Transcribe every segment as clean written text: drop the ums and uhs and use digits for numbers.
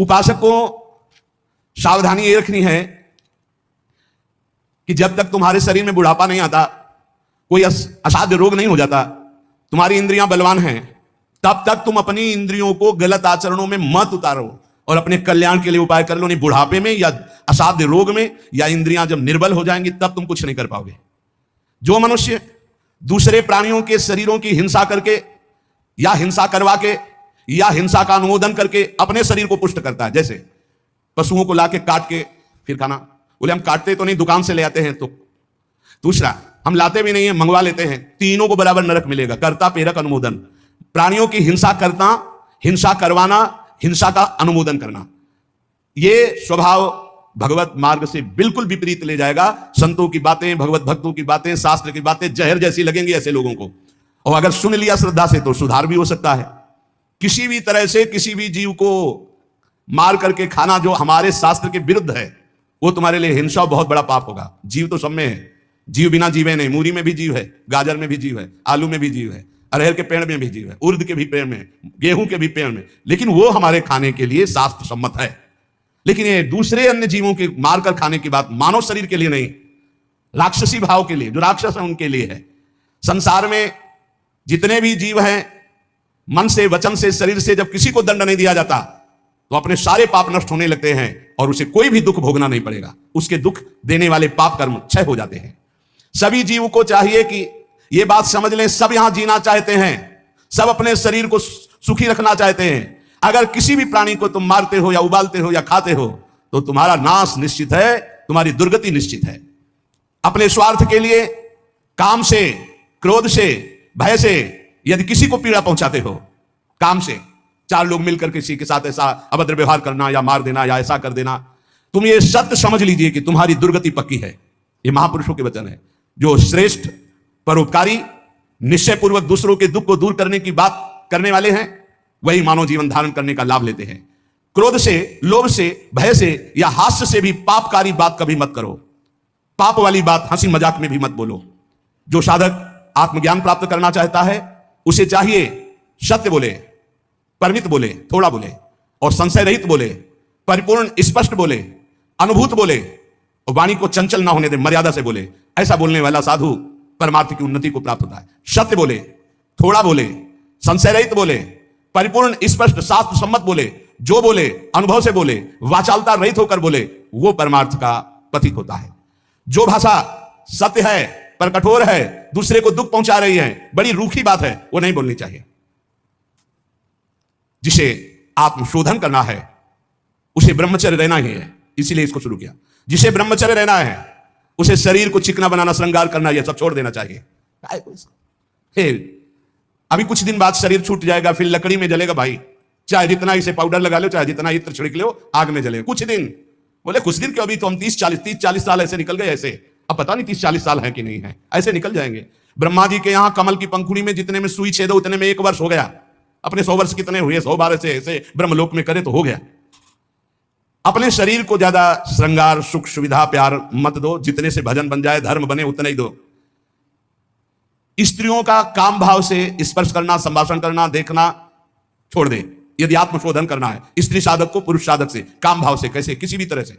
उपासक को सावधानी ये रखनी है कि जब तक तुम्हारे शरीर में बुढ़ापा नहीं आता, कोई असाध्य रोग नहीं हो जाता, तुम्हारी इंद्रियां बलवान हैं, तब तक तुम अपनी इंद्रियों को गलत आचरणों में मत उतारो और अपने कल्याण के लिए उपाय कर लो। नहीं बुढ़ापे में या असाध्य रोग में या इंद्रियां जब निर्बल हो जाएंगी तब तुम कुछ नहीं कर पाओगे। जो मनुष्य दूसरे प्राणियों के शरीरों की हिंसा करके या हिंसा करवा के या हिंसा का अनुमोदन करके अपने शरीर को पुष्ट करता है, जैसे पशुओं को लाके काट के फिर खाना, बोले हम काटते तो नहीं, दुकान से ले आते हैं। तो दूसरा, हम लाते भी नहीं है, मंगवा लेते हैं, तीनों को बराबर नरक मिलेगा। कर्ता प्रेरक अनुमोदन, प्राणियों की हिंसा करना, हिंसा करवाना, हिंसा का अनुमोदन करना, यह स्वभाव भगवत मार्ग से बिल्कुल विपरीत ले जाएगा। संतों की बातें, भगवत भक्तों की बातें, शास्त्र की बातें जहर जैसी लगेंगी ऐसे लोगों को, और अगर सुन लिया श्रद्धा से तो सुधार भी हो सकता है। किसी भी तरह से किसी भी जीव को मार करके खाना जो हमारे शास्त्र के विरुद्ध है, वो तुम्हारे लिए हिंसा बहुत बड़ा पाप होगा। जीव तो सब में है, जीव बिना जीवे नहीं। मूरी में भी जीव है, गाजर में भी जीव है, आलू में भी जीव है, अरहर के पेड़ में भी जीव है, उर्द के भी पेड़ में, गेहूं के भी पेड़ में, लेकिन वो हमारे खाने के लिए शास्त्र सम्मत है। लेकिन ये दूसरे अन्य जीवों के मारकर खाने की बात मानव शरीर के लिए नहीं, राक्षसी भाव के लिए, जो राक्षस है उनके लिए है। संसार में जितने भी जीव हैं, मन से, वचन से, शरीर से जब किसी को दंड नहीं दिया जाता तो अपने सारे पाप नष्ट होने लगते हैं और उसे कोई भी दुख भोगना नहीं पड़ेगा। उसके दुख देने वाले पाप कर्म क्षय हो जाते हैं। सभी जीव को चाहिए कि यह बात समझ लें, सब यहां जीना चाहते हैं, सब अपने शरीर को सुखी रखना चाहते हैं। अगर किसी भी प्राणी को तुम मारते हो या उबालते हो या खाते हो तो तुम्हारा नाश निश्चित है, तुम्हारी दुर्गति निश्चित है। अपने स्वार्थ के लिए, काम से, क्रोध से, भय से यदि किसी को पीड़ा पहुंचाते हो, काम से चार लोग मिलकर किसी के साथ ऐसा अभद्र व्यवहार करना या मार देना या ऐसा कर देना, तुम ये सत्य समझ लीजिए कि तुम्हारी दुर्गति पक्की है। ये महापुरुषों के वचन है। जो श्रेष्ठ, परोपकारी, निश्चयपूर्वक दूसरों के दुख को दूर करने की बात करने वाले हैं, वही मानव जीवन धारण करने का लाभ लेते हैं। क्रोध से, लोभ से, भय से या हास्य से भी पापकारी बात कभी मत करो। पाप वाली बात हंसी मजाक में भी मत बोलो। जो साधक आत्मज्ञान प्राप्त करना चाहता है उसे चाहिए सत्य बोले, परिमित बोले, थोड़ा बोले, और संशय रहित बोले, परिपूर्ण स्पष्ट बोले, अनुभूत बोले, और वाणी को चंचल ना होने दे, मर्यादा से बोले। ऐसा बोलने वाला साधु परमार्थ की उन्नति को प्राप्त होता है। सत्य बोले, थोड़ा बोले, संशय रहित बोले, परिपूर्ण स्पष्ट शास्त्र सम्मत बोले, जो बोले अनुभव से बोले, वाचालता रहित होकर बोले, वो परमार्थ का प्रतीक होता है। जो भाषा सत्य है पर कठोर है, दूसरे को दुख पहुंचा रही है, बड़ी रूखी बात है, वो नहीं बोलनी चाहिए। जिसे आत्मशोधन करना है उसे ब्रह्मचर्य रहना ही है, इसीलिए इसको शुरू किया। जिसे ब्रह्मचर्य रहना है उसे शरीर को चिकना बनाना, श्रृंगार करना, यह सब छोड़ देना चाहिए। अभी कुछ दिन बाद शरीर छूट जाएगा, फिर लकड़ी में जलेगा भाई। चाहे जितना इसे पाउडर लगा लो, चाहे जितना इत्र छिड़क लो, आग में जलेगा कुछ दिन। बोले कुछ दिन क्यों, अभी तो हम 30-40 साल ऐसे निकल गए। ऐसे अब पता नहीं 30-40 साल है कि नहीं है, ऐसे निकल जाएंगे। ब्रह्मा जी के यहां कमल की पंखुड़ी में जितने में सुई छेदो उतने में 1 वर्ष हो गया। अपने 100 वर्ष कितने हुए, 100 से ऐसे ब्रह्मलोक में करे तो हो गया। अपने शरीर को ज्यादा श्रृंगार, सुख, सुविधा, प्यार मत दो। जितने से भजन बन जाए, धर्म बने, उतना ही दो। स्त्रियों का काम भाव से स्पर्श करना, संभाषण करना, देखना छोड़ दे। यदि आत्मशोधन करना है स्त्री साधक को पुरुष साधक से, काम भाव से, कैसे, किसी भी तरह से।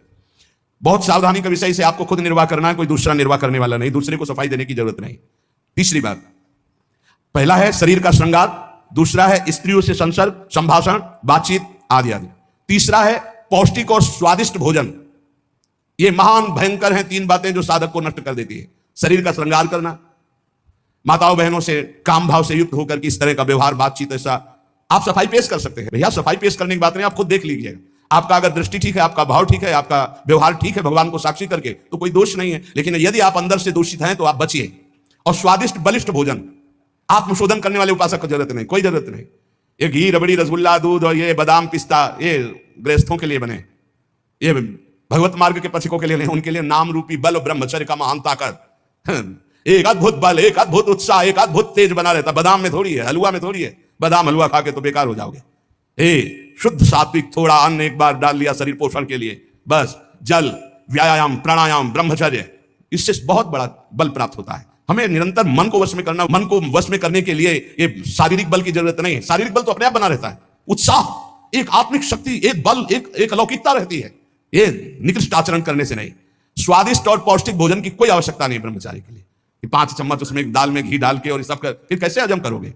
बहुत सावधानी का विषय, इसे आपको खुद निर्वाह करना है, कोई दूसरा निर्वाह करने वाला नहीं, दूसरे को सफाई देने की जरूरत नहीं। तीसरी बात, पहला है शरीर का श्रृंगार, दूसरा है स्त्रियों से संसर्ग, संभाषण, बातचीत आदि आदि। तीसरा है पौष्टिक और स्वादिष्ट भोजन। ये महान भयंकर हैं 3 बातें जो साधक को नष्ट कर देती है। शरीर का श्रृंगार करना, माताओं बहनों से काम भाव से युक्त होकर के इस तरह का व्यवहार, बातचीत, ऐसा आप सफाई पेश कर सकते हैं। भैया सफाई पेश करने की बात नहीं, आप खुद देख लीजिएगा। आपका अगर दृष्टि ठीक है, आपका भाव ठीक है, आपका व्यवहार ठीक है भगवान को साक्षी करके, तो कोई दोष नहीं है। लेकिन यदि आप अंदर से दूषित हैं तो आप बचिए। और स्वादिष्ट बलिष्ठ भोजन, आत्मशोधन करने वाले उपासक को जरूरत नहीं, कोई जरूरत नहीं। ये घी, रबड़ी, रसगुल्ला, दूध और ये बादाम, पिस्ता, ये गृहस्थों के लिए बने, ये भगवत मार्ग के पथिकों के लिए नहीं। उनके लिए नाम रूपी बल, ब्रह्मचर्य का महान ताकत, एक अद्भुत बल, एक अद्भुत उत्साह, एक अद्भुत तेज बना रहता। बादाम में थोड़ी है, हलवा में थोड़ी है। बादाम हलवा खा के तो बेकार हो जाओगे। शुद्ध सात्विक थोड़ा अन्न एक बार डाल लिया शरीर पोषण के लिए, बस जल, व्यायाम, प्राणायाम, ब्रह्मचर्य, इससे बहुत बड़ा बल प्राप्त होता है। हमें निरंतर मन को वश में करना, मन को वश में करने के लिए ये शारीरिक बल की जरूरत नहीं है। शारीरिक बल तो अपने आप बना रहता है। उत्साह, एक आत्मिक शक्ति, एक बल, एक अलौकिकता रहती है। ये निकृष्ट आचरण करने से नहीं। स्वादिष्ट और पौष्टिक भोजन की कोई आवश्यकता नहीं ब्रह्मचारी के लिए। 5 चम्मच उसमें दाल में घी डाल के और ये सब कर, फिर कैसे हजम करोगे?